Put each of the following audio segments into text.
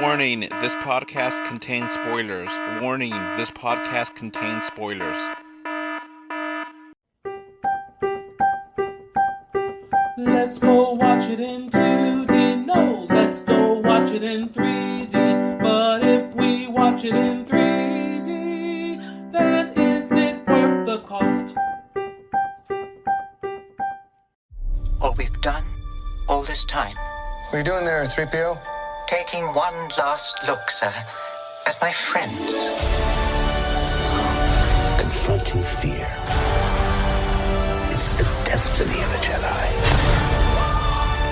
Warning, this podcast contains spoilers. Warning, this podcast contains spoilers. Let's go watch it in 2D. No, let's go watch it in 3D. But if we watch it in 3D, then is it worth the cost? All we've done all this time. What are you doing there, 3PO? Taking one last look, sir, at my friends. Confronting fear is the destiny of a Jedi.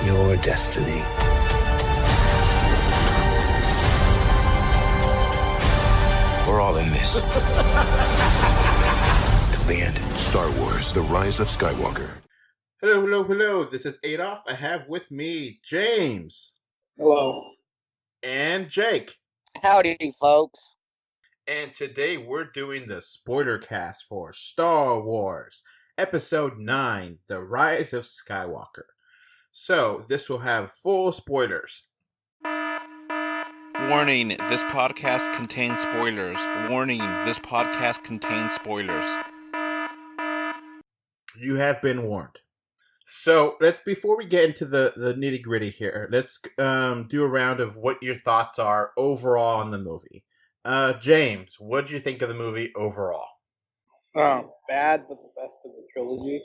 Your destiny. We're all in this. Till the end. Star Wars: The Rise of Skywalker. Hello. This is Adolph. I have with me James. Hello. And Jake. Howdy, folks. And today we're doing the Spoilercast for Star Wars, Episode 9, The Rise of Skywalker. So, this will have full spoilers. Warning, this podcast contains spoilers. Warning, this podcast contains spoilers. You have been warned. So, before we get into the nitty-gritty here, let's do a round of what your thoughts are overall on the movie. James, what did you think of the movie overall? Bad, but the best of the trilogy.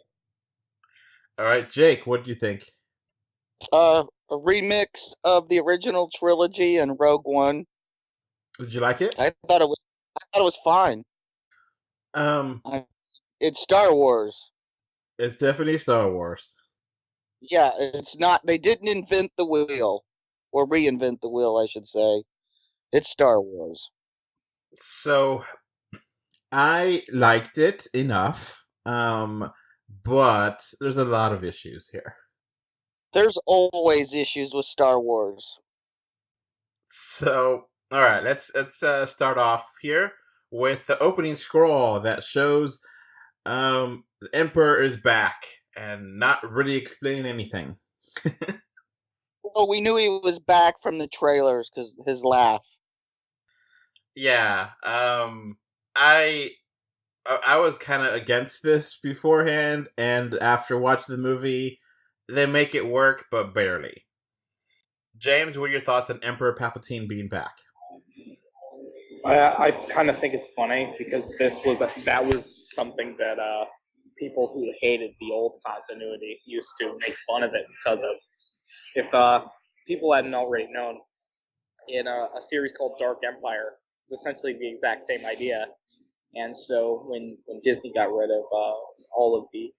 All right, Jake, what did you think? A remix of the original trilogy and Rogue One. Did you like it? I thought it was fine. It's Star Wars. It's definitely Star Wars. Yeah, it's not. They didn't invent the wheel, or reinvent the wheel, I should say. It's Star Wars. So, I liked it enough, but there's a lot of issues here. There's always issues with Star Wars. So, all right, let's start off here with the opening scroll that shows the Emperor is back and not really explaining anything. Well, we knew he was back from the trailers because his laugh. Yeah, I was kind of against this beforehand, and after watching the movie, they make it work, but barely. James, what are your thoughts on Emperor Palpatine being back? I kind of think it's funny because that was something that people who hated the old continuity used to make fun of it because of. If people hadn't already known, in a series called Dark Empire, it's essentially the exact same idea. And so when Disney got rid of all of the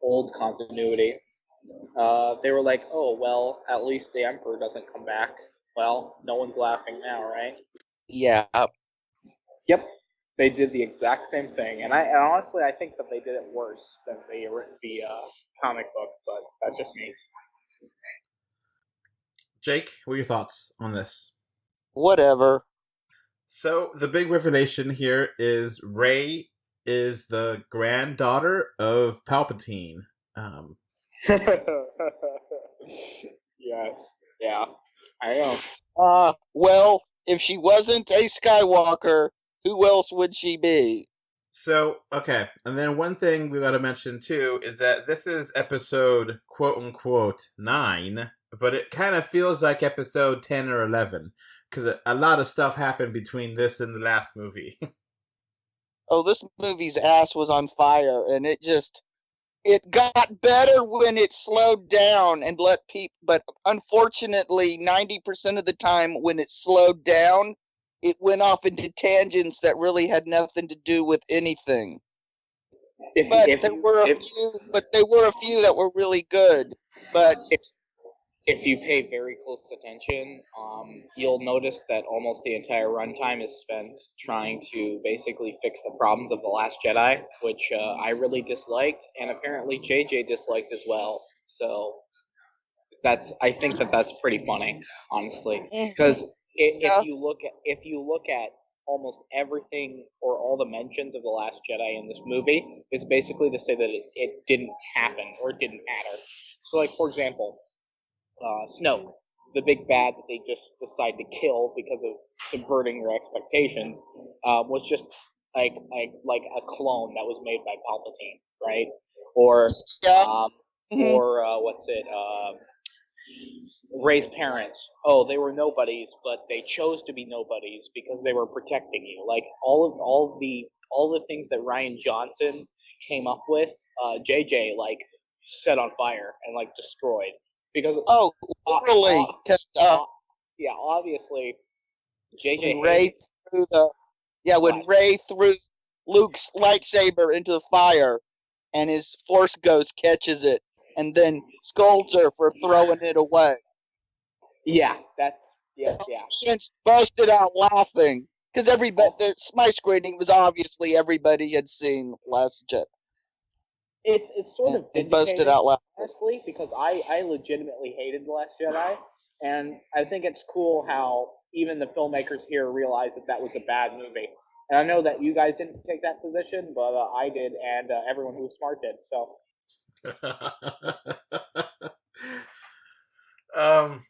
old continuity, they were like, oh, well, at least the Emperor doesn't come back. Well, no one's laughing now, right? Yeah. Yep, they did the exact same thing, and honestly I think that they did it worse than the comic book, but that's just me. Jake, what are your thoughts on this? Whatever. So the big revelation here is Rey is the granddaughter of Palpatine. Yes, yeah, I know. Well, if she wasn't a Skywalker, who else would she be? So, okay. And then one thing we got to mention, too, is that this is episode, quote-unquote, 9, but it kind of feels like episode 10 or 11, because a lot of stuff happened between this and the last movie. Oh, this movie's ass was on fire, and it got better when it slowed down and let people, but unfortunately, 90% of the time when it slowed down, it went off into tangents that really had nothing to do with anything. There were a few that were really good. But if you pay very close attention, you'll notice that almost the entire runtime is spent trying to basically fix the problems of The Last Jedi, which I really disliked, and apparently JJ disliked as well. So I think that's pretty funny, honestly, because if you look at almost everything or all the mentions of The Last Jedi in this movie, it's basically to say that it didn't happen or it didn't matter. So, like, for example, Snoke. the big bad that they just decide to kill because of subverting your expectations, was just like a clone that was made by Palpatine, right? Or Yeah. what's it? Ray's parents. Oh, they were nobodies, but they chose to be nobodies because they were protecting you. Like all the things that Rian Johnson came up with, JJ like set on fire and like destroyed because literally, yeah, obviously JJ when Ray threw when Ray threw Luke's lightsaber into the fire, and his Force Ghost catches it, and then scolds her for throwing it away. Yeah, that's yeah. Since busted out laughing because my screening was obviously everybody had seen Last Jedi. It's sort of vindicated, busted out laughing, honestly, because I legitimately hated The Last Jedi, and I think it's cool how even the filmmakers here realized that was a bad movie. And I know that you guys didn't take that position, but I did, and everyone who was smart did. So.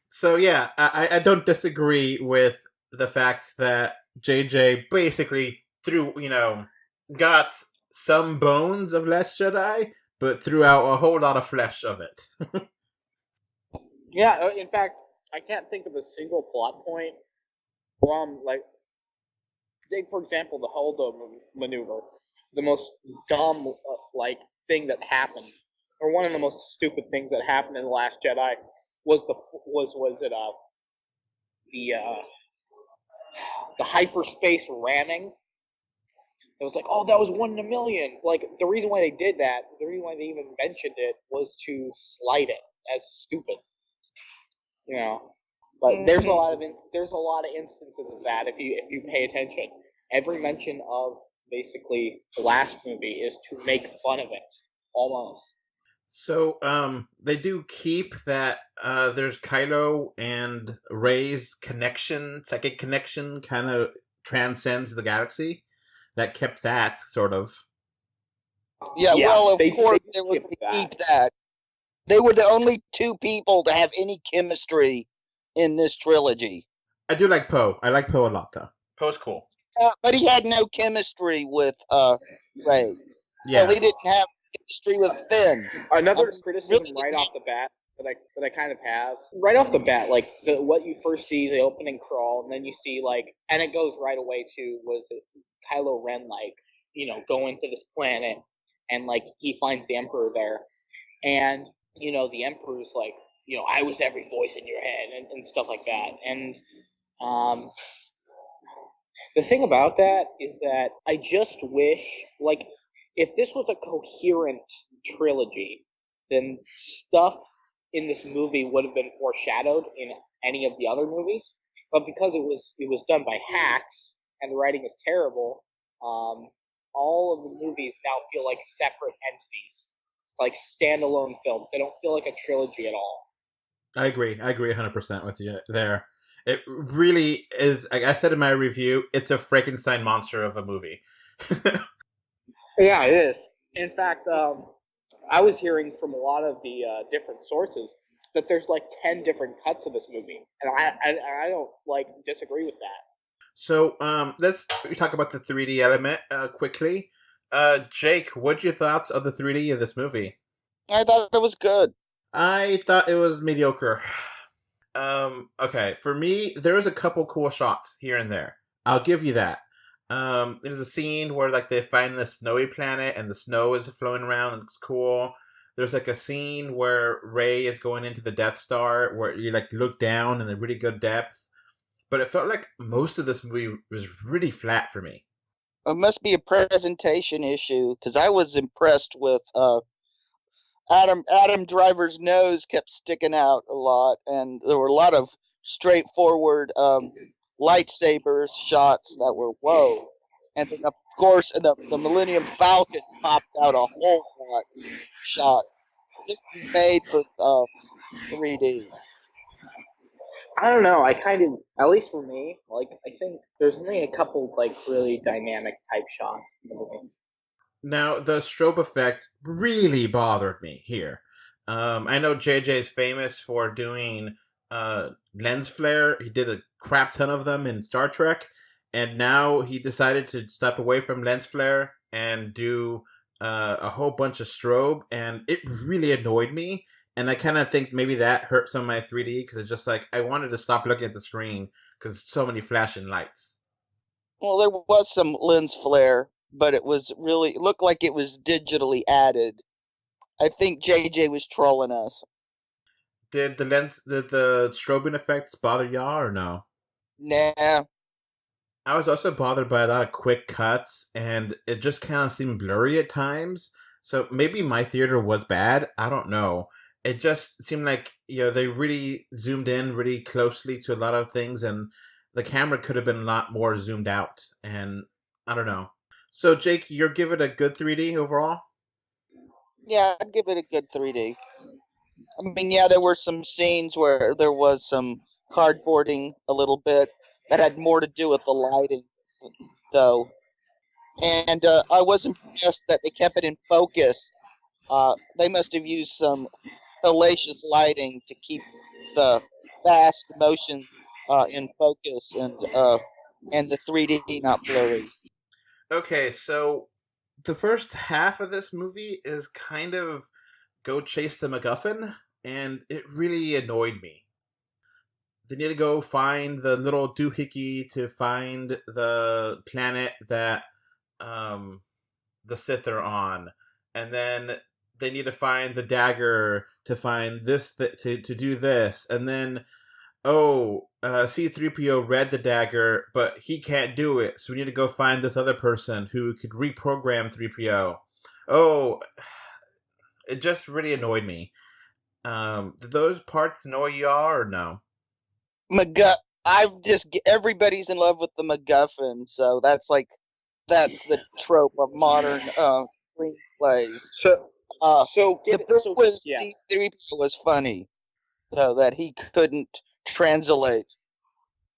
So yeah, I don't disagree with the fact that JJ basically got some bones of Last Jedi, but threw out a whole lot of flesh of it. Yeah, in fact, I can't think of a single plot point from, like, take, for example, the Holdo maneuver, the most dumb, thing that happened, or one of the most stupid things that happened in The Last Jedi was the hyperspace ramming. It was like, oh, that was 1 in a million. Like, the reason why they did that, the reason why they even mentioned it, was to slight it as stupid. You know, but there's a lot of instances of that if you pay attention. Every mention of basically the last movie is to make fun of it, almost. So, they do keep that there's Kylo and Rey's connection, psychic connection, kind of transcends the galaxy. That kept that, sort of. Yeah, well, of course they were going to keep that. They were the only two people to have any chemistry in this trilogy. I do like Poe. I like Poe a lot, though. Poe's cool. But he had no chemistry with Rey. Yeah. Well, he didn't have chemistry with Finn. Another criticism right off the bat that I kind of have. Right off the bat, like, what you first see, the opening crawl, and then you see, like, and it goes right away to, was it Kylo Ren, like, go into this planet, and, like, he finds the Emperor there. And, the Emperor's like, I was every voice in your head, and stuff like that. And the thing about that is that I just wish, like, if this was a coherent trilogy, then stuff in this movie would have been foreshadowed in any of the other movies. But because it was done by hacks and the writing is terrible, all of the movies now feel like separate entities. It's like standalone films. They don't feel like a trilogy at all. I agree 100% with you there. It really is, like I said in my review, it's a Frankenstein monster of a movie. Yeah, it is. In fact, I was hearing from a lot of the different sources that there's like 10 different cuts of this movie, and I don't disagree with that. So let's talk about the 3D element quickly. Jake, what's your thoughts of the 3D of this movie? I thought it was good. I thought it was mediocre. Okay, for me, there was a couple cool shots here and there. I'll give you that. There's a scene where like they find the snowy planet and the snow is flowing around and it's cool. There's like a scene where Rey is going into the Death Star where you like look down in a really good depth. But it felt like most of this movie was really flat for me. It must be a presentation issue because I was impressed with Adam Driver's nose kept sticking out a lot, and there were a lot of straightforward lightsaber shots that were whoa. And then, of course, the Millennium Falcon popped out a whole lot shot. Just made for 3D. I don't know. I kind of, at least for me, like, I think there's only a couple like really dynamic type shots in the movie. Now, the strobe effect really bothered me here. I know JJ is famous for doing lens flare. He did a crap ton of them in Star Trek, and now he decided to step away from lens flare and do a whole bunch of strobe, and it really annoyed me. And I kind of think maybe that hurt some of my 3D because it's just like I wanted to stop looking at the screen because so many flashing lights. Well, there was some lens flare, but it looked like it was digitally added. I think JJ was trolling us. Did the strobing effects bother y'all or no? Nah. I was also bothered by a lot of quick cuts, and it just kind of seemed blurry at times. So maybe my theater was bad. I don't know. It just seemed like, they really zoomed in really closely to a lot of things, and the camera could have been a lot more zoomed out. And I don't know. So, Jake, you're giving it a good 3D overall? Yeah, I'd give it a good 3D. I mean, yeah, there were some scenes where there was some cardboarding a little bit that had more to do with the lighting, though. And I was impressed that they kept it in focus. They must have used some hellacious lighting to keep the fast motion in focus and the 3D not blurry. Okay, so the first half of this movie is kind of go chase the MacGuffin, and it really annoyed me. They need to go find the little doohickey to find the planet that the Sith are on, and then they need to find the dagger to find this to do this, and then C-3PO read the dagger, but he can't do it, so we need to go find this other person who could reprogram 3PO. It just really annoyed me. Did those parts annoy y'all or no? Everybody's in love with the MacGuffin, so that's the trope of modern screenplays. C-3PO was funny, though, that he couldn't translate. It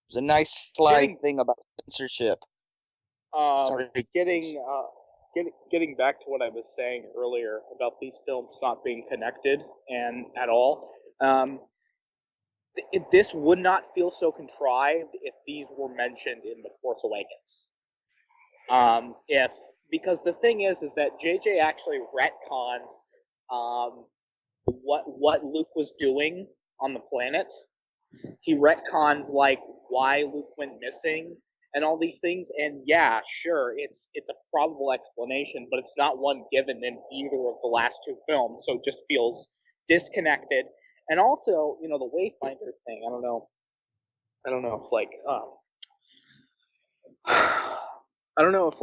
was a nice slide thing about censorship. Getting back to what I was saying earlier about these films not being connected and at all, this would not feel so contrived if these were mentioned in The Force Awakens. Because the thing is that JJ actually retcons what Luke was doing on the planet. He retcons why Luke went missing and all these things, and yeah, sure, it's a probable explanation, but it's not one given in either of the last two films, so it just feels disconnected. And also, the Wayfinder thing, I don't know if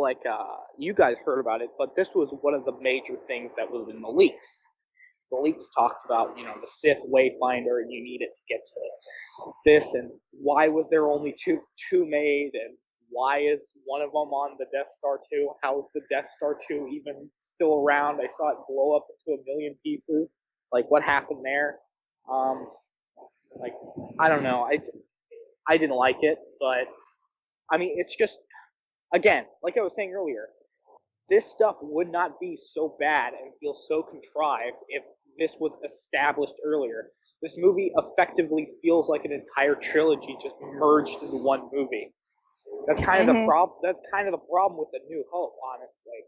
you guys heard about it, but this was one of the major things that was in the leaks. The leaks talked about, the Sith Wayfinder, and you need it to get to this, and why was there only two made, and why is one of them on the Death Star 2? How is the Death Star 2 even still around? I saw it blow up into a million pieces. What happened there? I don't know. I didn't like it, but I mean, it's just, again, like I was saying earlier, this stuff would not be so bad and feel so contrived if this was established earlier. This movie effectively feels like an entire trilogy just merged into one movie. That's kind of the problem. That's kind of the problem with The New Hope, honestly.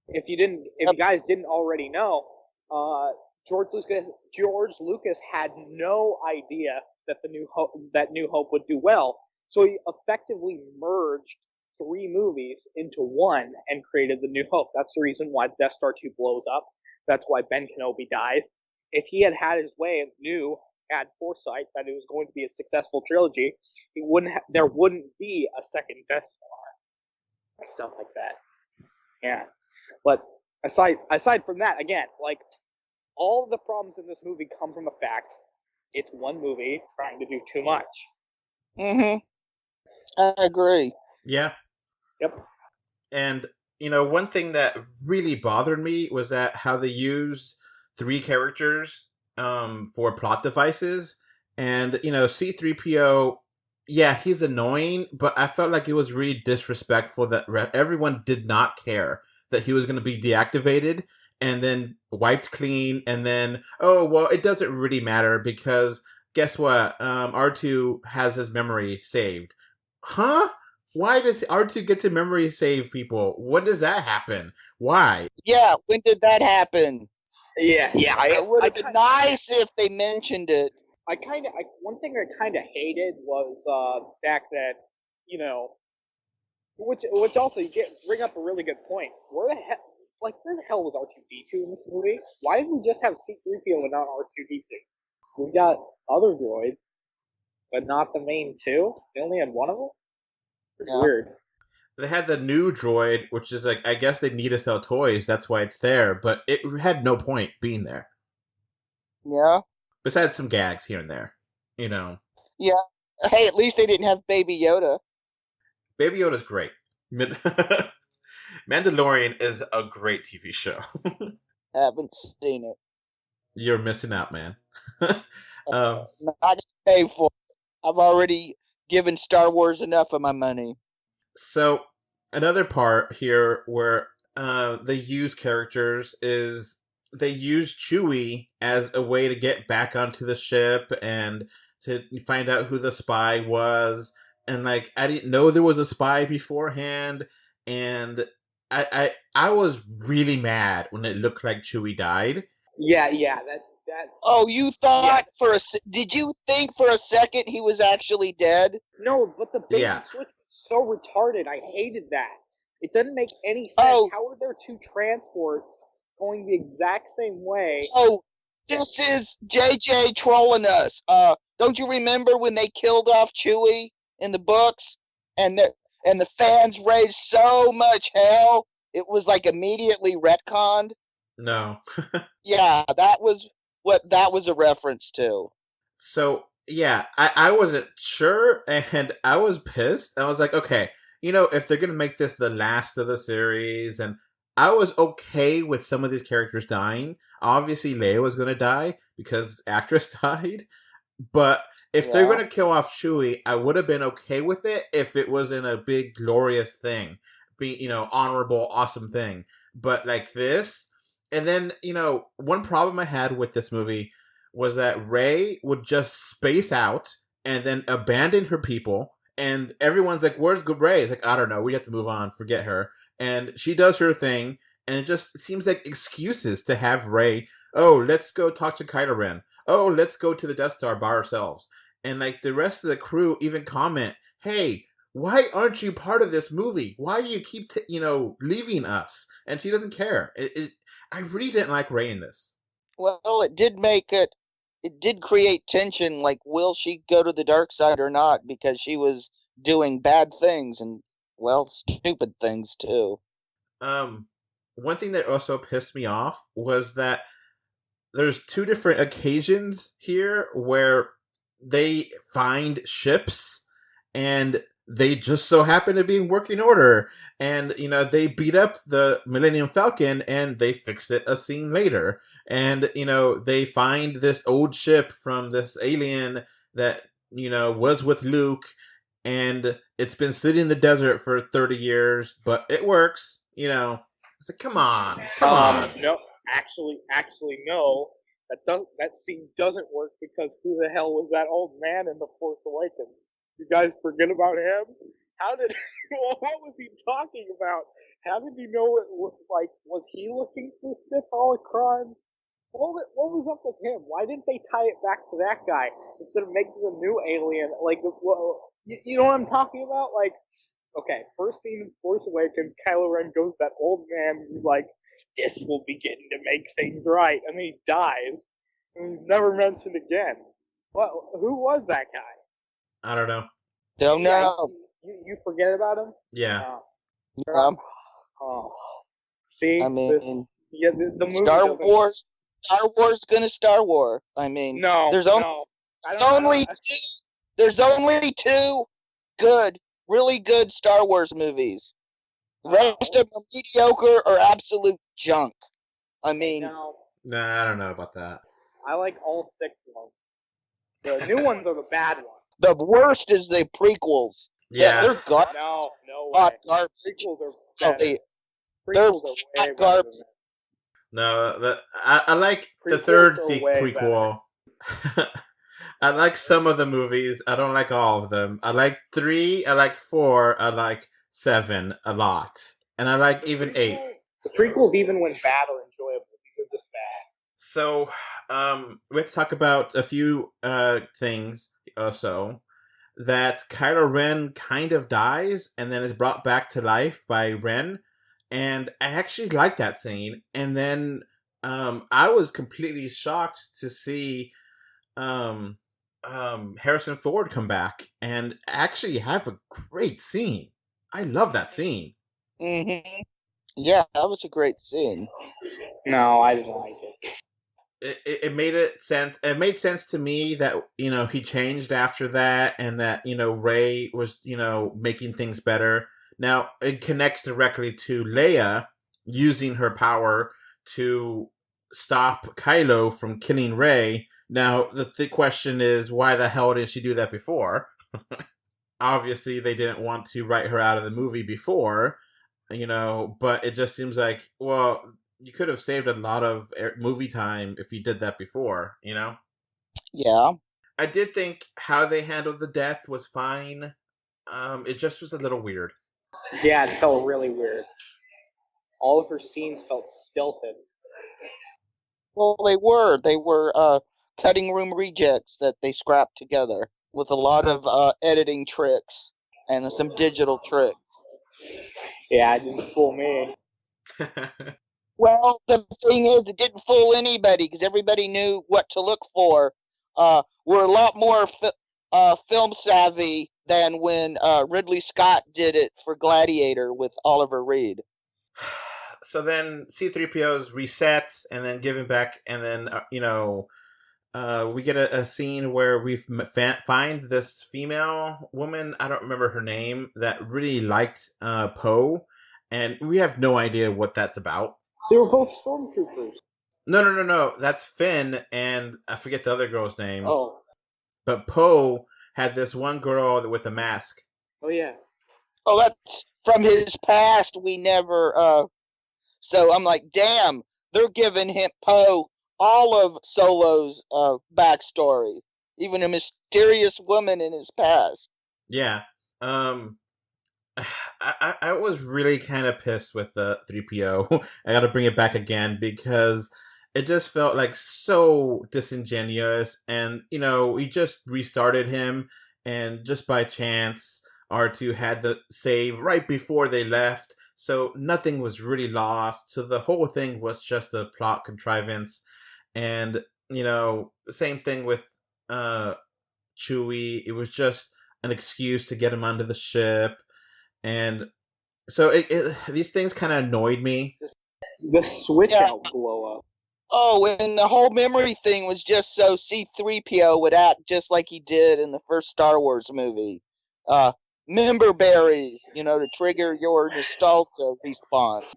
If you guys didn't already know, George Lucas had no idea that New Hope would do well. So he effectively merged three movies into one and created The New Hope. That's the reason why Death Star 2 blows up. That's why Ben Kenobi died. If he had his way and had foresight that it was going to be a successful trilogy, there wouldn't be a second Death Star and stuff like that. Yeah, but aside from that, again, all of the problems in this movie come from the fact it's one movie trying to do too much. I agree. Yeah. Yep. And one thing that really bothered me was that how they used three characters for plot devices. And C-3PO, yeah, he's annoying, but I felt like it was really disrespectful that everyone did not care that he was going to be deactivated and then wiped clean, and then it doesn't really matter because guess what? R2 has his memory saved. Huh? Why does R2 get to memory save people? When does that happen? Why? Yeah, when did that happen? Yeah. It would have been nice if they mentioned it. One thing I kind of hated was the fact that, which also bring up a really good point. Where the hell was R2D2 in this movie? Why did we just have C-3PO and not R2D2? We got other droids, but not the main two. They only had one of them. It's weird. They had the new droid, which is like, I guess they need to sell toys. That's why it's there, but it had no point being there. Yeah. Besides some gags here and there, Yeah. Hey, at least they didn't have Baby Yoda. Baby Yoda's great. Mandalorian is a great TV show. Haven't seen it. You're missing out, man. Not to pay for it. I've already given Star Wars enough of my money. So another part here where they use characters is they use Chewie as a way to get back onto the ship and to find out who the spy was. And like, I didn't know there was a spy beforehand, and I was really mad when it looked like Chewie died. Yeah, that. Oh, you thought did you think for a second he was actually dead? No, but the bait and switch was so retarded. I hated that. It doesn't make any sense. Oh. How are there two transports going the exact same way? Oh, this is JJ trolling us. Don't you remember when they killed off Chewie in the books, and the fans raised so much hell? It was like immediately retconned. No. Yeah, that was what that was a reference to. So, yeah, I wasn't sure, and I was pissed. I was like, okay, if they're going to make this the last of the series, and I was okay with some of these characters dying. Obviously, Leia was going to die because the actress died. But if they're going to kill off Chewie, I would have been okay with it if it was in a big, glorious thing. Honorable, awesome thing. But like this... And then, one problem I had with this movie was that Rey would just space out and then abandon her people. And everyone's like, where's good Rey? It's like, I don't know. We have to move on. Forget her. And she does her thing. And it just seems like excuses to have Rey. Oh, let's go talk to Kylo Ren. Oh, let's go to the Death Star by ourselves. And like the rest of the crew even comment, hey, why aren't you part of this movie? Why do you keep, leaving us? And she doesn't care. I really didn't like Rey in this. Well, it did create tension, like, will she go to the dark side or not? Because she was doing bad things and, well, stupid things too. One thing that also pissed me off was that there's two different occasions here where they find ships and they just so happen to be in working order, and they beat up the Millennium Falcon and they fix it a scene later, and they find this old ship from this alien that was with Luke, and it's been sitting in the desert for 30 years, but it works. It's like, come on. No, actually no. That scene doesn't work because who the hell was that old man in The Force Awakens? You guys forget about him? What was he talking about? How did he know was he looking for Sith holocrimes? What was up with him? Why didn't they tie it back to that guy instead of making a new alien? You know what I'm talking about? Like, okay, first scene in Force Awakens, Kylo Ren goes to that old man who's like, this will begin to make things right, and then he dies, and he's never mentioned again. Well, who was that guy? I don't know. Don't know. You forget about him? Yeah. See? I mean, the movie Star Wars gonna Star Wars. I mean, there's only two really good Star Wars movies. The rest of them are mediocre or absolute junk. I mean... Nah, I don't know about that. I like all 6 of them. The new ones are the bad ones. The worst is the prequels. Yeah. They're garbage. No way. Garbage. Prequels are better. They're way garbage. No, I like the third prequel. I like some of the movies. I don't like all of them. I like 3. I like 4. I like 7 a lot, and I like even 8. The prequels, even when bad, are enjoyable. These are just bad. So, let's talk about a few things also. That Kylo Ren kind of dies and then is brought back to life by Ren, and I actually like that scene. And then I was completely shocked to see Harrison Ford come back and actually have a great scene. I love that scene. Mm-hmm. Yeah, that was a great scene. No, I didn't like it. It made sense. It made sense to me that he changed after that, and that Rey was making things better. Now it connects directly to Leia using her power to stop Kylo from killing Rey. Now the question is, why the hell didn't she do that before? Obviously, they didn't want to write her out of the movie before, but it just seems like, well, you could have saved a lot of movie time if you did that before, Yeah. I did think how they handled the death was fine. It just was a little weird. Yeah, it felt really weird. All of her scenes felt stilted. Well, they were cutting room rejects that they scrapped together with a lot of editing tricks and some digital tricks. Yeah, it didn't fool me. Well, the thing is, it didn't fool anybody because everybody knew what to look for. We're a lot more film savvy than when Ridley Scott did it for Gladiator with Oliver Reed. So then C-3PO's reset and then given back, and then we get a scene where we find this female woman, I don't remember her name, that really liked Poe, and we have no idea what that's about. They were both stormtroopers. No. That's Finn, and I forget the other girl's name. Oh. But Poe had this one girl with a mask. Oh, yeah. Oh, that's from his past. We never... So I'm like, damn, they're giving him Poe all of Solo's backstory. Even a mysterious woman in his past. Yeah. I was really kind of pissed with the 3PO. I got to bring it back again because it just felt like so disingenuous. And, we just restarted him, and just by chance, R2 had the save right before they left. So nothing was really lost. So the whole thing was just a plot contrivance. And, same thing with Chewie. It was just an excuse to get him onto the ship. And so these things kind of annoyed me. The switch out blow up. Oh, and the whole memory thing was just so C-3PO would act just like he did in the first Star Wars movie. Member berries, to trigger your nostalgia response.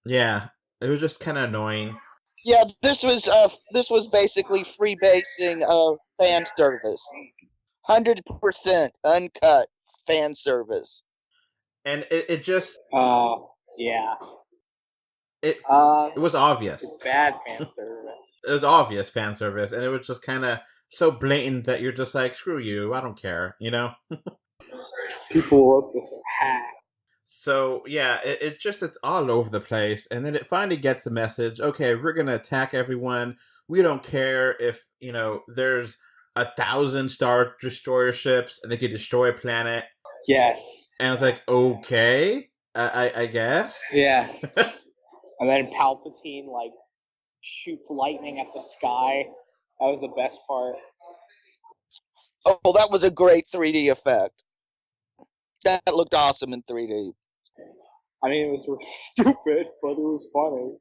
Yeah, it was just kind of annoying. Yeah, this was basically freebasing fan service. 100% uncut fan service. And it just... yeah. It was obvious. It's bad fan service. It was obvious fan service, and it was just kind of so blatant that you're just like, screw you, I don't care, People wrote this hack. So, yeah, it's all over the place, and then it finally gets the message, okay, we're going to attack everyone. We don't care if, there's 1,000 Star Destroyer ships, and they could destroy a planet. Yes. And I was like, okay, I guess. Yeah. And then Palpatine, shoots lightning at the sky. That was the best part. Oh, that was a great 3D effect. That looked awesome in 3D. I mean, it was really stupid, but it was funny.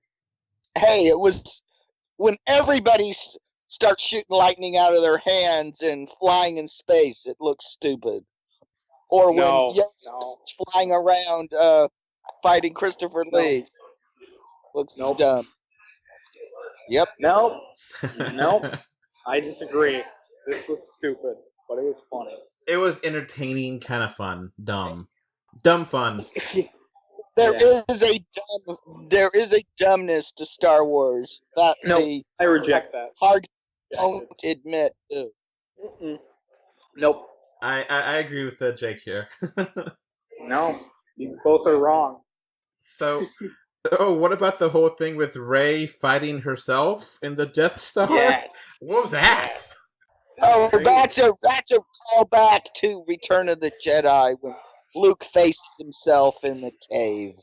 Hey, it was when everybody starts shooting lightning out of their hands and flying in space, it looks stupid. Or when Yoda's flying around fighting Christopher Lee. Looks dumb. Yep. Nope. I disagree. This was stupid, but it was funny. It was entertaining, kind of fun. Dumb fun. There is a dumbness to Star Wars that I reject that. Hard don't admit to. Mm-mm. Nope. I agree with Jake here. No. You both are wrong. So, what about the whole thing with Rey fighting herself in the Death Star? Yes. What was that? Yes. Oh, that's a callback to Return of the Jedi when Luke faces himself in the cave.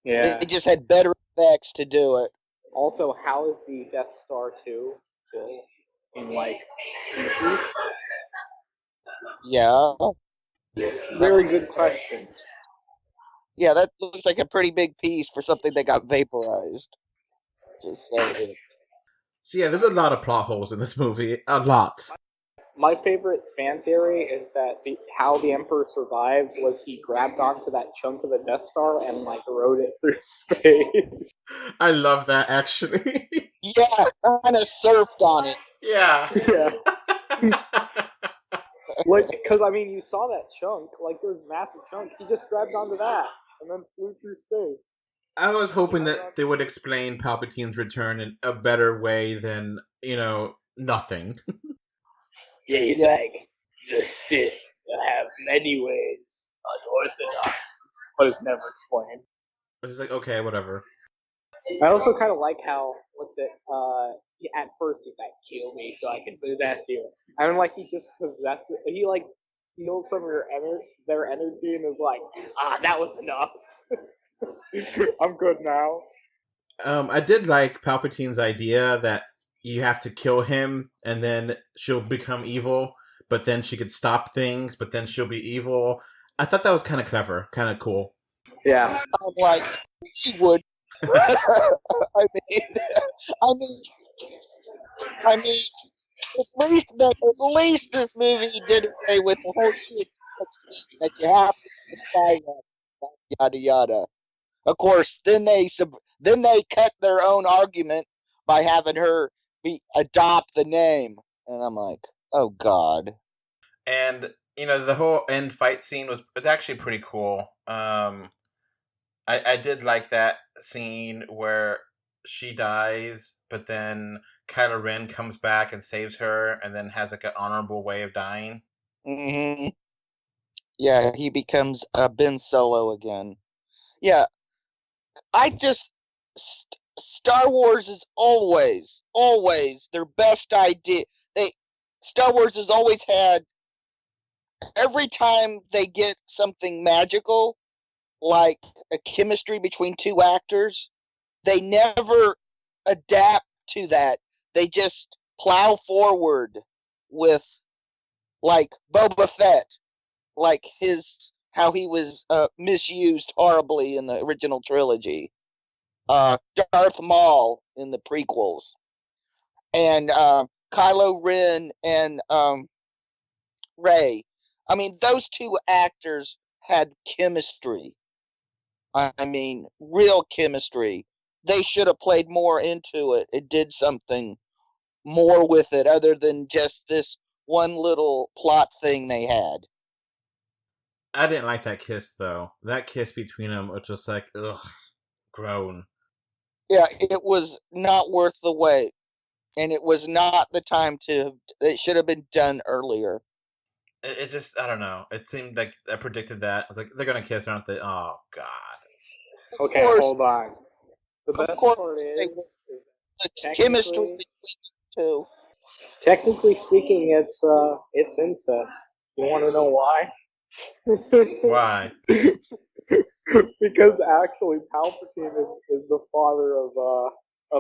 Yeah. They just had better effects to do it. Also, how is the Death Star 2 still in, like, pieces? Yeah. Very good question. Yeah, that looks like a pretty big piece for something that got vaporized. Just saying. So yeah, there's a lot of plot holes in this movie. A lot. My favorite fan theory is that how the Emperor survived was he grabbed onto that chunk of the Death Star and, like, rode it through space. I love that, actually. Yeah, kind of surfed on it. Yeah. Yeah. Like, because, I mean, you saw that chunk. Like, there's a massive chunk. He just grabbed onto that and then flew through space. I was hoping that they would explain Palpatine's return in a better way than, nothing. Yeah, he's like, the Sith have many ways unorthodox, but it's never explained. It's just like, okay, whatever. I also kind of like how, at first he's like, kill me so I can possess you. And then, like, he just possesses, he, like, steals some of their energy and is like, that was enough. I'm good now. I did like Palpatine's idea that you have to kill him and then she'll become evil, but then she could stop things, but then she'll be evil. I thought that was kind of clever, kind of cool. Yeah. I'm like, she would. I mean, at least this movie did away with the whole shit that you have to Skywalker, yada yada. Of course, then they cut their own argument by having her adopt the name, and I'm like, oh god. And the whole end fight scene was actually pretty cool. I did like that scene where she dies, but then Kylo Ren comes back and saves her, and then has like an honorable way of dying. Mm-hmm. Yeah, he becomes Ben Solo again. Yeah, Star Wars is always their best idea. Star Wars has always had, every time they get something magical, like a chemistry between two actors, they never adapt to that. They just plow forward with, like, Boba Fett, like how he was misused horribly in the original trilogy. Darth Maul in the prequels, and Kylo Ren and Rey. I mean, those two actors had chemistry. I mean, real chemistry. They should have played more into it. It did something more with it other than just this one little plot thing they had. I didn't like that kiss, though. That kiss between them was just like, ugh, grown. Yeah, it was not worth the wait. And it was not the time it should have been done earlier. It just, I don't know. It seemed like I predicted that. I was like, they're going to kiss, aren't they? Oh, God. Okay, hold on. The best part is the chemistry between the two. Technically speaking, it's incest. You want to know why? Why? Because actually, Palpatine is the father of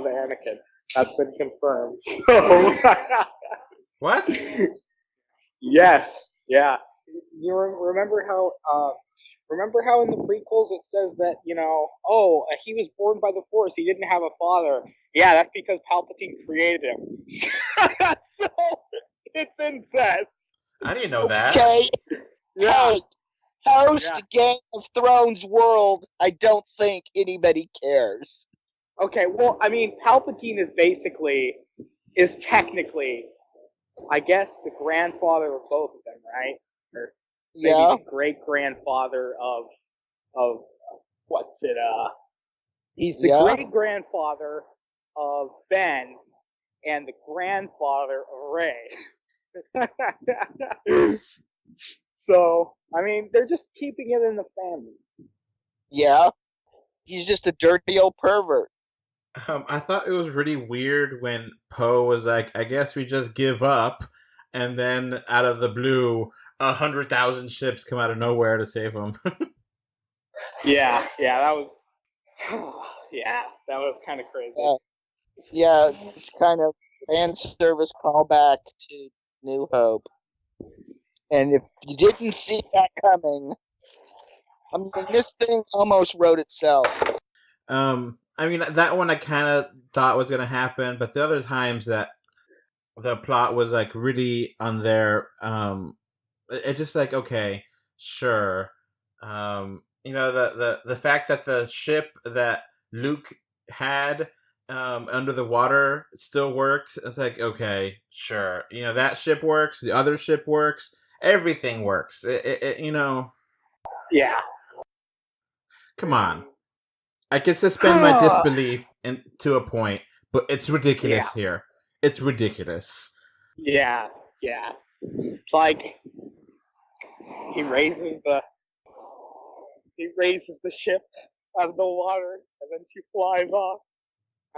Anakin. That's been confirmed. So What? Yes. Yeah. You remember how? Remember how in the prequels it says that he was born by the Force. He didn't have a father. Yeah, that's because Palpatine created him. So it's incest. I didn't know that. Okay. Yeah. Hey, post Game of Thrones world, I don't think anybody cares. Okay, well, I mean, Palpatine is technically, I guess, the grandfather of both of them, right? Or maybe the great-grandfather of what's it, he's the great-grandfather of Ben and the grandfather of Rey. So, I mean, they're just keeping it in the family. Yeah, he's just a dirty old pervert. I thought it was really weird when Poe was like, "I guess we just give up," and then out of the blue, 100,000 ships come out of nowhere to save him. Yeah, that was, yeah, that was kind of crazy. Yeah, it's kind of fan service callback to New Hope. And if you didn't see that coming, I mean, this thing almost wrote itself. I mean, that one I kind of thought was going to happen, but the other times that the plot was like really on there, it just like, okay, sure. You know, the fact that the ship that Luke had under the water still worked. It's like, okay, sure. You know, that ship works. The other ship works. Everything works. You know. Yeah. Come on. I can suspend my disbelief to a point, but it's ridiculous here. It's ridiculous. Yeah. It's like he raises the ship out of the water, and then she flies off,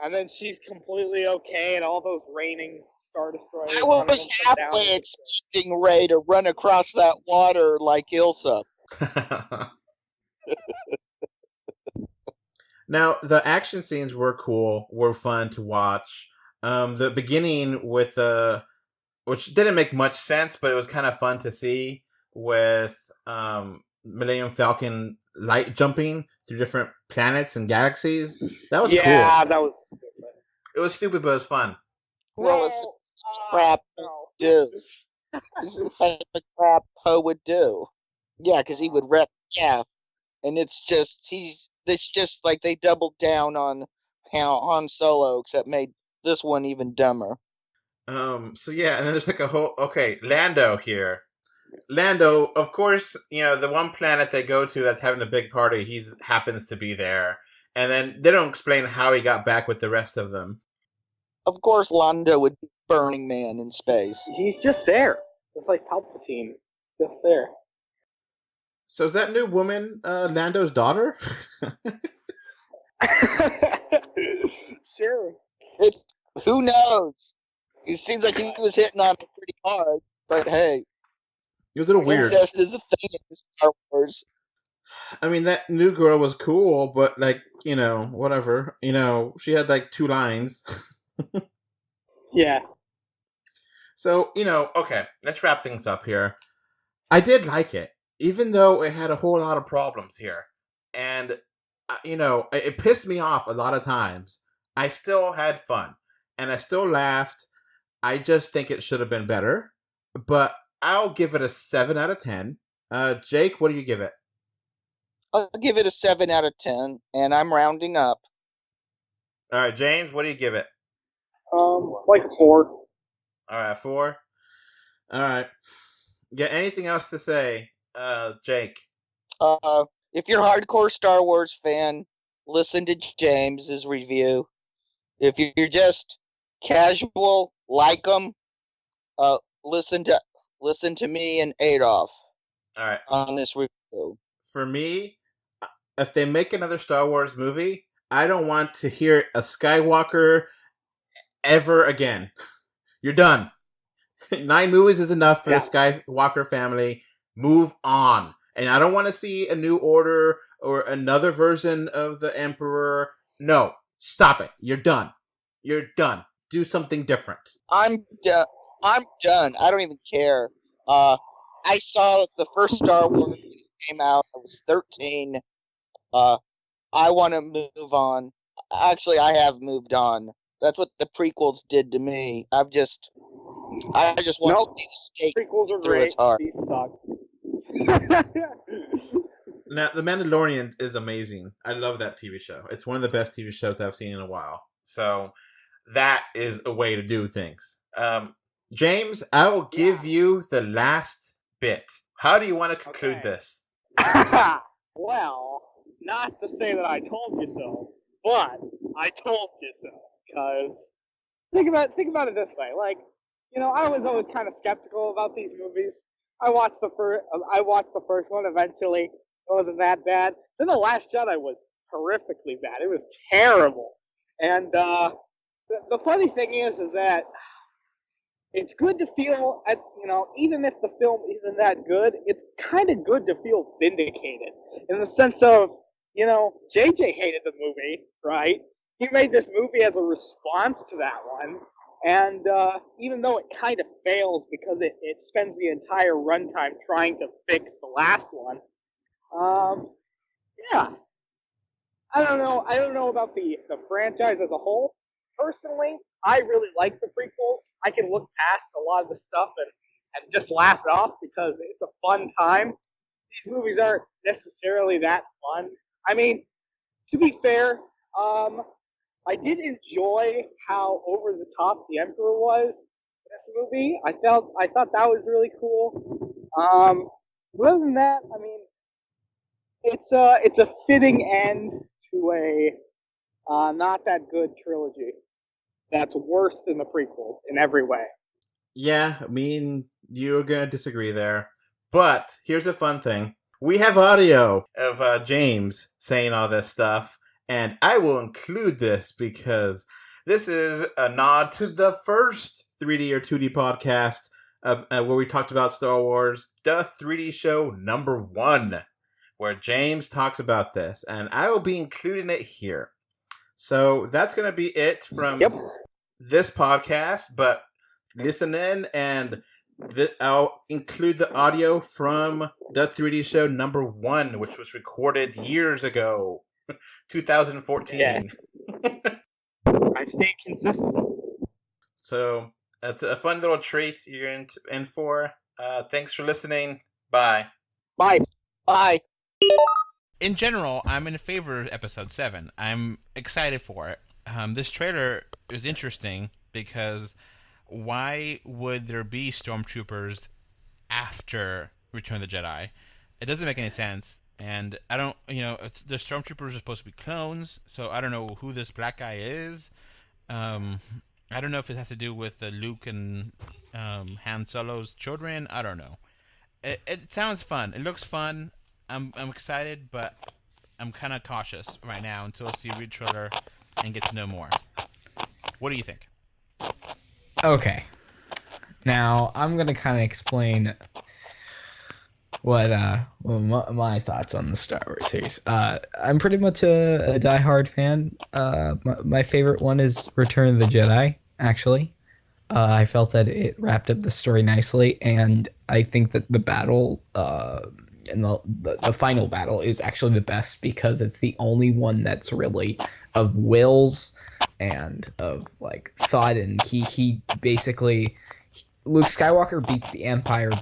and then she's completely okay, and all those raining Star Destroyers. I was halfway expecting Ray to run across that water like Ilsa. Now, the action scenes were cool, were fun to watch. The beginning with which didn't make much sense, but it was kind of fun to see with Millennium Falcon light jumping through different planets and galaxies. That was cool. Yeah, that was stupid. It was stupid, but it was fun. Well, it's crap Poe would do. This is the type of crap Poe would do. Yeah, because he would wreck. Yeah, and it's just like they doubled down on Han Solo, except made this one even dumber. So yeah, and then there's like a whole Lando here. Lando, of course, you know, the one planet they go to that's having a big party, he happens to be there. And then they don't explain how he got back with the rest of them. Of course, Lando would be Burning Man in space. He's just there. It's like Palpatine. Just there. So is that new woman Lando's daughter? Sure. Who knows? It seems like he was hitting on it pretty hard, but hey. It was a little weird. Incest is a thing in Star Wars. I mean, that new girl was cool, but like, you know, whatever. You know, she had like 2 lines. Yeah. So, you know, okay, let's wrap things up here. I did like it, even though it had a whole lot of problems here. And, you know, it pissed me off a lot of times. I still had fun, and I still laughed. I just think it should have been better, but I'll give it a 7 out of 10. Jake, what do you give it? I'll give it a 7 out of 10, and I'm rounding up. All right, James, what do you give it? Like 4. All right, 4. All right. Yeah, anything else to say, Jake? If you're a hardcore Star Wars fan, listen to James's review. If you're just casual, like them, listen to me and Adolph. All right. On this review. For me, if they make another Star Wars movie, I don't want to hear a Skywalker ever again. You're done. 9 movies is enough for the Skywalker family. Move on. And I don't want to see a new order or another version of the Emperor. No. Stop it. You're done. You're done. Do something different. I'm done. I don't even care. I saw the first Star Wars when it came out. I was 13. I want to move on. Actually, I have moved on. That's what the prequels did to me. I just want to see the stake through its heart. These suck. Now, The Mandalorian is amazing. I love that TV show. It's one of the best TV shows I've seen in a while. So that is a way to do things. James, I will give you the last bit. How do you want to conclude this? Well, not to say that I told you so, but I told you so. Because think about it this way: like, I was always kind of skeptical about these movies. I watched the first one eventually. It wasn't that bad. Then The Last Jedi was horrifically bad. It was terrible. And the funny thing is that it's good to feel even if the film isn't that good, it's kind of good to feel vindicated in the sense of, JJ hated the movie, right? He made this movie as a response to that one. And even though it kind of fails because it spends the entire runtime trying to fix the last one, yeah. I don't know. I don't know about the franchise as a whole. Personally, I really like the prequels. I can look past a lot of the stuff and just laugh it off because it's a fun time. These movies aren't necessarily that fun. I mean, to be fair, I did enjoy how over the top the Emperor was in this movie. I thought that was really cool. Other than that, I mean, it's a fitting end to a not that good trilogy. That's worse than the prequels in every way. Yeah, I mean, you're gonna disagree there. But here's a fun thing. We have audio of James saying all this stuff, and I will include this because this is a nod to the first 3D or 2D podcast where we talked about Star Wars, the 3D show number 1, where James talks about this, and I will be including it here. So that's going to be it from this podcast, but listen in, and I'll include the audio from the 3D show number 1, which was recorded years ago, 2014. Yeah. I stayed consistent. So that's a fun little treat you're in for. Thanks for listening. Bye. Bye. Bye. In general, I'm in favor of episode 7. I'm excited for it. This trailer is interesting because why would there be stormtroopers after Return of the Jedi? It doesn't make any sense. And I don't, the stormtroopers are supposed to be clones, so I don't know who this black guy is. I don't know if it has to do with Luke and Han Solo's children. I don't know. It sounds fun. It looks fun. I'm excited, but I'm kind of cautious right now until I see a read trailer and get to know more. What do you think? Okay. Now, I'm going to kind of explain what my thoughts on the Star Wars series. I'm pretty much a diehard fan. My favorite one is Return of the Jedi, actually. I felt that it wrapped up the story nicely, and I think that the battle... and the final battle is actually the best because it's the only one that's really of wills and of like thought, and he basically Luke Skywalker beats the Emperor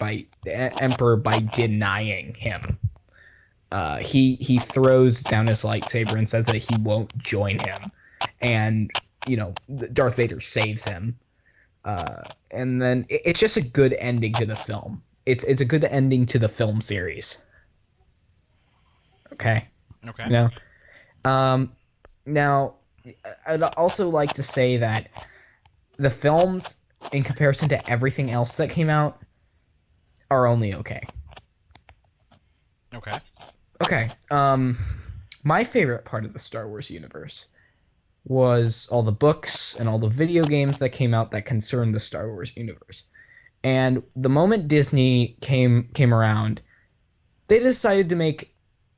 by denying him. He throws down his lightsaber and says that he won't join him, and Darth Vader saves him, and then it's just a good ending to the film. It's a good ending to the film series. Okay. Now, I'd also like to say that the films, in comparison to everything else that came out, are only okay. Okay. My favorite part of the Star Wars universe was all the books and all the video games that came out that concerned the Star Wars universe. And the moment Disney came around, they decided to make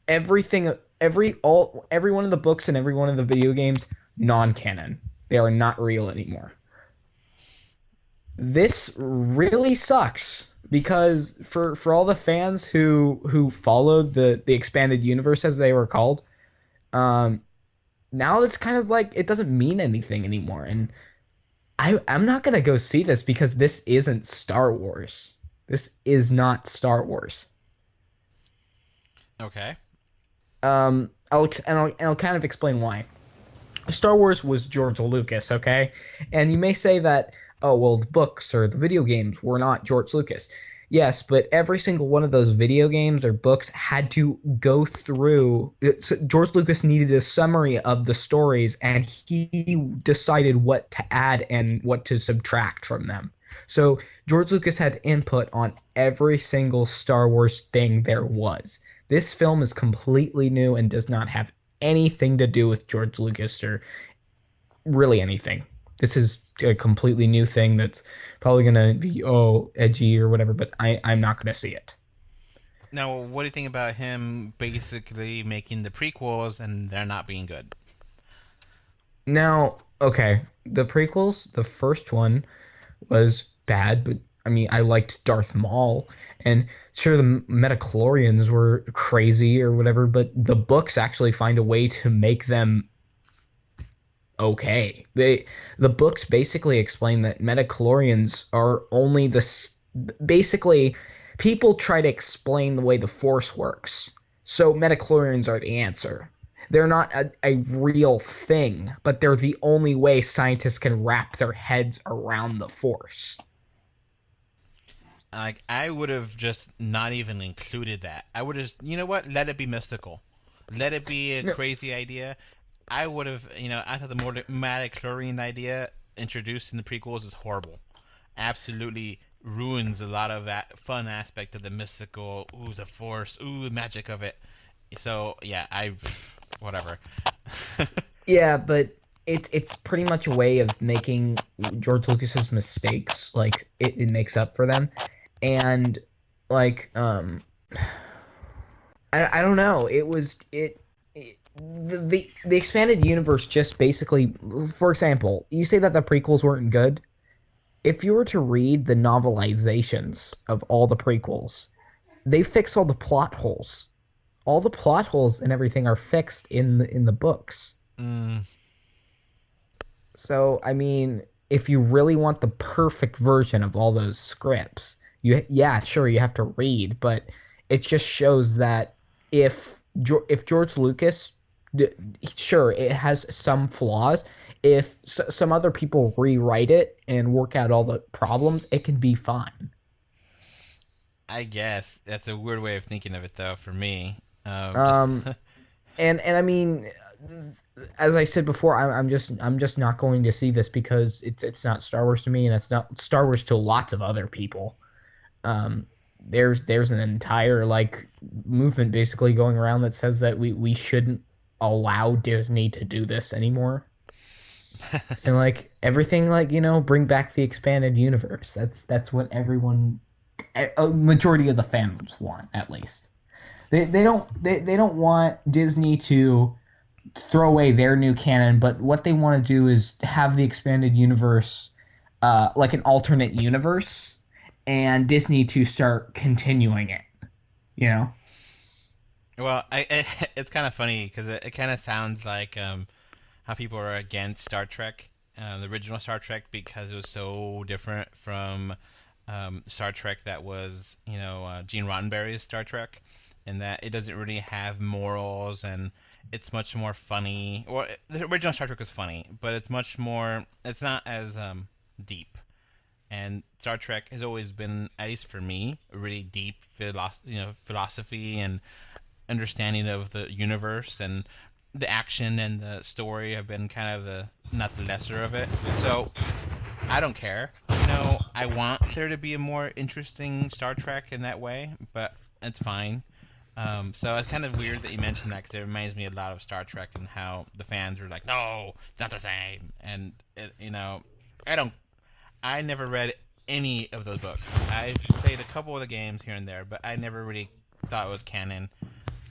every one of the books and every one of the video games non-canon. They are not real anymore. This really sucks because for all the fans who followed the expanded universe, as they were called, now it's kind of like it doesn't mean anything anymore. And I'm not going to go see this because this isn't Star Wars. This is not Star Wars. Okay. I'll kind of explain why. Star Wars was George Lucas, okay? And you may say that, oh, well, the books or the video games were not George Lucas. Yes, but every single one of those video games or books had to go through... George Lucas needed a summary of the stories, and he decided what to add and what to subtract from them. So George Lucas had input on every single Star Wars thing there was. This film is completely new and does not have anything to do with George Lucas or really anything. This is a completely new thing that's probably going to be, edgy or whatever, but I'm not going to see it. Now, what do you think about him basically making the prequels and they're not being good? Now, okay, the prequels, the first one was bad, but I mean, I liked Darth Maul, and sure, the Metachlorians were crazy or whatever, but the books actually find a way to make them okay. The books basically explain that Metachlorians are only basically people try to explain the way the Force works. So Metachlorians are the answer. They're not a real thing, but they're the only way scientists can wrap their heads around the Force. Like, I would have just not even included that. I would have, you know what? Let it be mystical. Let it be a crazy idea. I would have, I thought the more Metachlorian idea introduced in the prequels is horrible. Absolutely ruins a lot of that fun aspect of the mystical, the Force, the magic of it. So, yeah, whatever. Yeah, but it's pretty much a way of making George Lucas's mistakes, like it makes up for them. And like I don't know, the expanded universe just basically, for example, you say that the prequels weren't good. If you were to read the novelizations of all the prequels, they fix all the plot holes. All the plot holes and everything are fixed in the books. So, I mean, if you really want the perfect version of all those scripts, you have to read, but it just shows that if George Lucas, sure, it has some flaws. If some other people rewrite it and work out all the problems, it can be fine. I guess that's a weird way of thinking of it, though, for me. And I mean, as I said before, I'm just not going to see this because it's not Star Wars to me, and it's not Star Wars to lots of other people. There's an entire movement basically going around that says that we shouldn't allow Disney to do this anymore. And everything, bring back the expanded universe. That's what everyone, a majority of the fans want, at least. They don't want Disney to throw away their new canon, but what they want to do is have the expanded universe like an alternate universe, and Disney to start continuing it. Well, it's kind of funny because it kind of sounds like how people are against Star Trek, the original Star Trek, because it was so different from Star Trek that was, Gene Roddenberry's Star Trek, and that it doesn't really have morals, and it's much more funny. Or the original Star Trek was funny, but it's not as deep. And Star Trek has always been, at least for me, a really deep philosophy and understanding of the universe, and the action and the story have been kind of not the lesser of it. So I don't care. I want there to be a more interesting Star Trek in that way, but it's fine. So it's kind of weird that you mentioned that, because it reminds me a lot of Star Trek and how the fans were like, no, it's not the same. And I never read any of those books. I've played a couple of the games here and there, but I never really thought it was canon,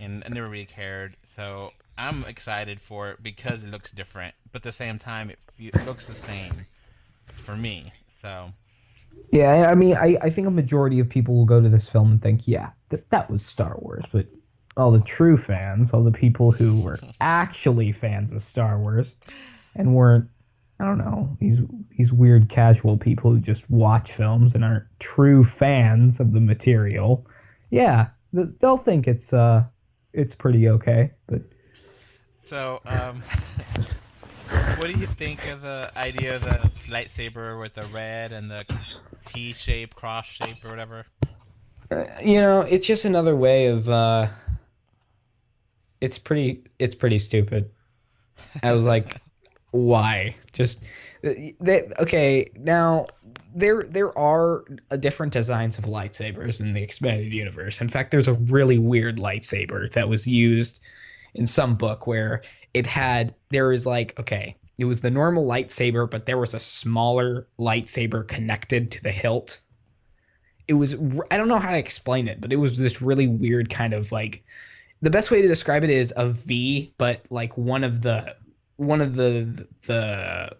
and I never really cared. So I'm excited for it because it looks different, but at the same time, it looks the same for me. So yeah, I mean, I think a majority of people will go to this film and think, yeah, that was Star Wars, but all the true fans, all the people who were actually fans of Star Wars and weren't, I don't know, these weird casual people who just watch films and aren't true fans of the material, yeah, they'll think it's pretty okay. But so what do you think of the idea of the lightsaber with the red and the T-shape, cross shape, or whatever? It's just another way of it's pretty stupid. I was like, Why? Just okay. Now there are different designs of lightsabers in the expanded universe. In fact, there's a really weird lightsaber that was used in some book where there was like, okay, it was the normal lightsaber, but there was a smaller lightsaber connected to the hilt. It was, I don't know how to explain it, but it was this really weird kind of like, the best way to describe it is a V, but like one of the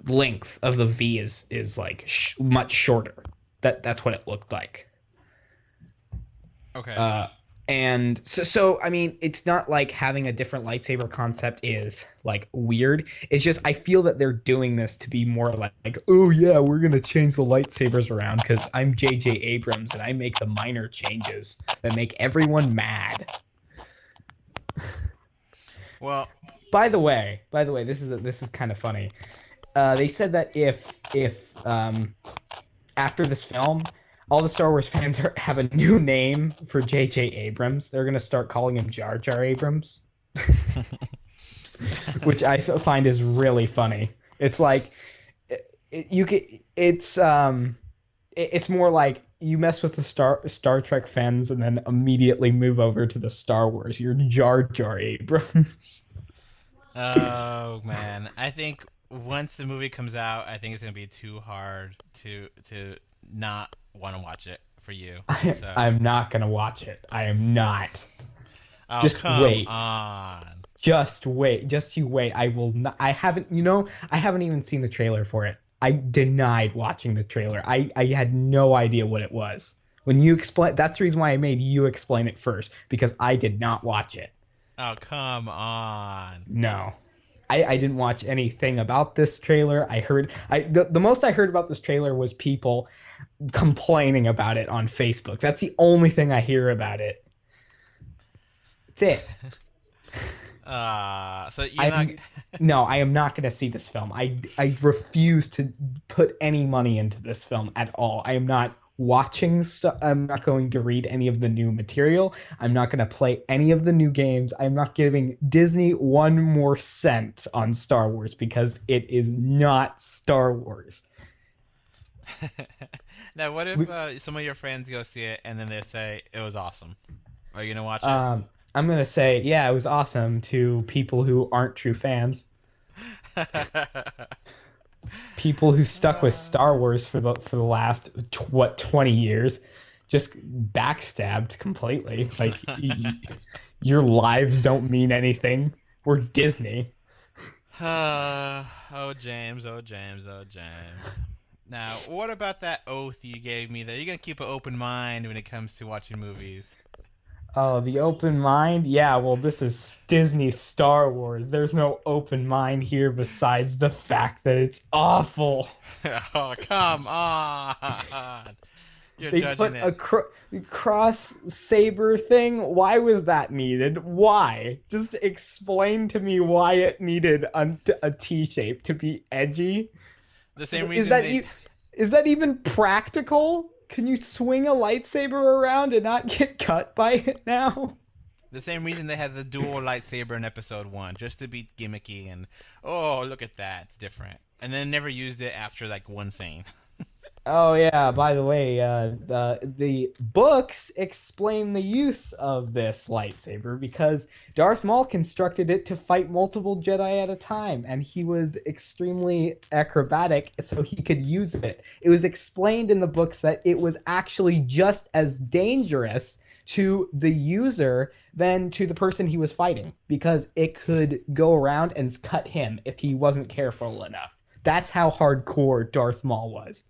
length of the V is like much shorter. That's what it looked like. Okay. And so I mean, it's not like having a different lightsaber concept is like weird. It's just I feel that they're doing this to be more like, oh yeah, we're gonna change the lightsabers around because I'm J.J. Abrams and I make the minor changes that make everyone mad. Well, By the way, this is kind of funny. They said that if after this film, all the Star Wars fans have a new name for J.J. Abrams. They're gonna start calling him Jar Jar Abrams, which I find is really funny. It's like it's more like you mess with the Star Trek fans and then immediately move over to the Star Wars. You're Jar Jar Abrams. oh man, I think once the movie comes out, I think it's gonna be too hard to not want to watch it for you. So. I'm not gonna watch it. I am not. Oh, Just come wait. on. Just wait. Just you wait. I will not. I haven't even seen the trailer for it. I denied watching the trailer. I had no idea what it was. When you explain, that's the reason why I made you explain it first, because I did not watch it. Oh, come on. No. I didn't watch anything about this trailer. The most I heard about this trailer was people complaining about it on Facebook. That's the only thing I hear about it. That's it. So you're not. No, I am not going to see this film. I refuse to put any money into this film at all. I am not watching stuff. I'm not going to read any of the new material. I'm not going to play any of the new games. I'm not giving Disney one more cent on Star Wars because it is not Star Wars. Now, what if some of your friends go see it and then they say it was awesome? Are you gonna watch it? I'm going to say, yeah, it was awesome to people who aren't true fans. People who stuck with Star Wars for the last 20 years, just backstabbed completely. Like your lives don't mean anything. We're Disney. Oh James. Now, what about that oath you gave me that you're gonna keep an open mind when it comes to watching movies? Oh, the open mind? Yeah, well, this is Disney Star Wars. There's no open mind here besides the fact that it's awful. Oh, come on. You're They judging put it. a cross saber thing. Why was that needed? Why? Just explain to me why it needed a T shape to be edgy. The same reason is that even practical? Can you swing a lightsaber around and not get cut by it now? The same reason they had the dual lightsaber in episode 1, just to be gimmicky and, oh, look at that, it's different. And then never used it after, like, one scene. Oh, yeah, by the way, the books explain the use of this lightsaber because Darth Maul constructed it to fight multiple Jedi at a time, and he was extremely acrobatic so he could use it. It was explained in the books that it was actually just as dangerous to the user than to the person he was fighting because it could go around and cut him if he wasn't careful enough. That's how hardcore Darth Maul was.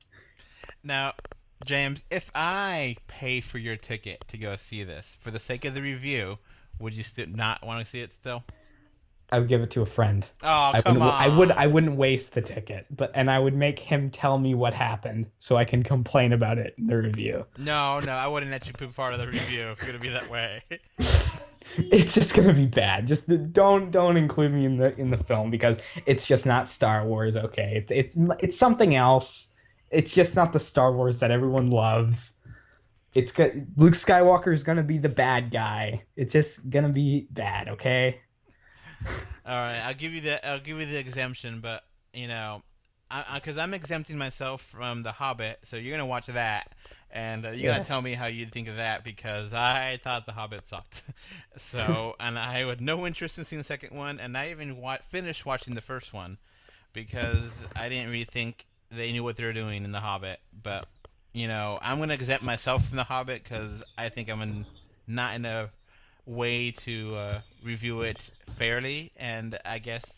Now, James, if I pay for your ticket to go see this, for the sake of the review, would you still not want to see it still? I would give it to a friend. Oh, come on. I wouldn't waste the ticket, and I would make him tell me what happened so I can complain about it in the review. No, I wouldn't let you be part of the review if it's gonna be that way. It's just gonna be bad. Just don't include me in the film because it's just not Star Wars. Okay, it's something else. It's just not the Star Wars that everyone loves. Luke Skywalker is gonna be the bad guy. It's just gonna be bad. Okay. All right, I'll give you the exemption, but Because I'm exempting myself from The Hobbit, so you're gonna watch that, and you gotta tell me how you think of that, because I thought The Hobbit sucked. So, and I had no interest in seeing the second one, and I even finished watching the first one because I didn't really think they knew what they were doing in The Hobbit. But I'm gonna exempt myself from The Hobbit because I think not in a way to review it fairly, and I guess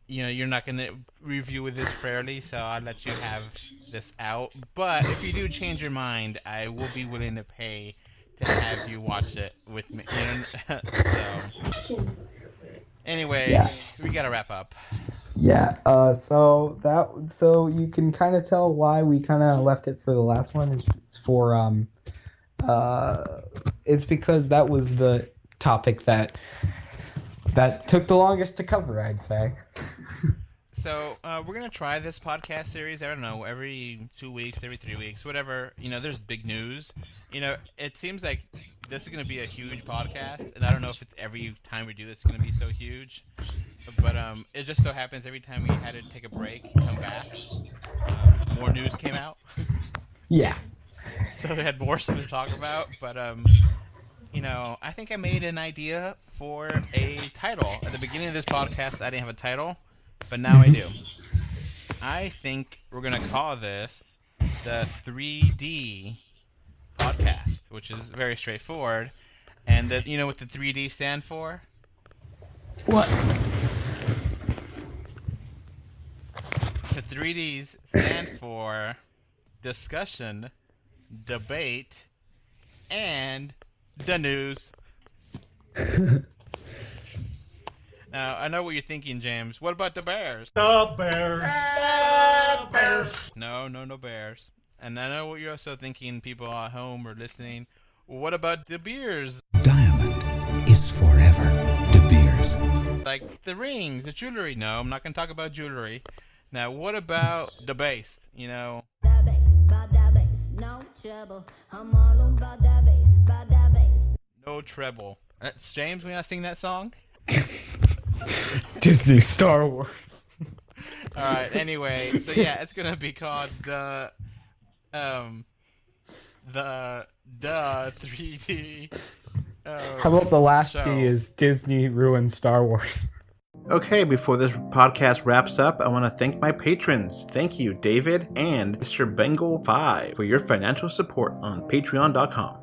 you're not going to review this fairly, so I'll let you have this out. But if you do change your mind, I will be willing to pay to have you watch it with me. So, anyway, we got to wrap up. Yeah. So you can kind of tell why we kind of left it for the last one. It's because that was the topic that took the longest to cover, I'd say. So we're gonna try this podcast series. I don't know, every 2 weeks, every 3 weeks, whatever. There's big news. It seems like this is gonna be a huge podcast, and I don't know if it's every time we do this it's gonna be so huge. But it just so happens every time we had to take a break, come back, more news came out. Yeah. So we had more stuff to talk about. But I think I made an idea for a title. At the beginning of this podcast, I didn't have a title, but now I do. I think we're going to call this the 3D podcast, which is very straightforward. And you know what the 3D stand for? What? The 3Ds stand for discussion, debate, and the news. Now, I know what you're thinking, James. What about the Bears? The Bears. The Bears. No Bears. And I know what you're also thinking, people at home or listening. What about the beers? Diamond is forever De Beers. Like the rings, the jewelry. No, I'm not going to talk about jewelry. Now, what about the bass? The bass, no trouble. I'm all about that bass. No treble. James, we not sing that song? Disney Star Wars. Alright, anyway, so yeah, it's gonna be called the 3D. How about the last show. D is Disney ruined Star Wars? Okay, before this podcast wraps up, I want to thank my patrons. Thank you, David and Mr. Bengal 5, for your financial support on patreon.com.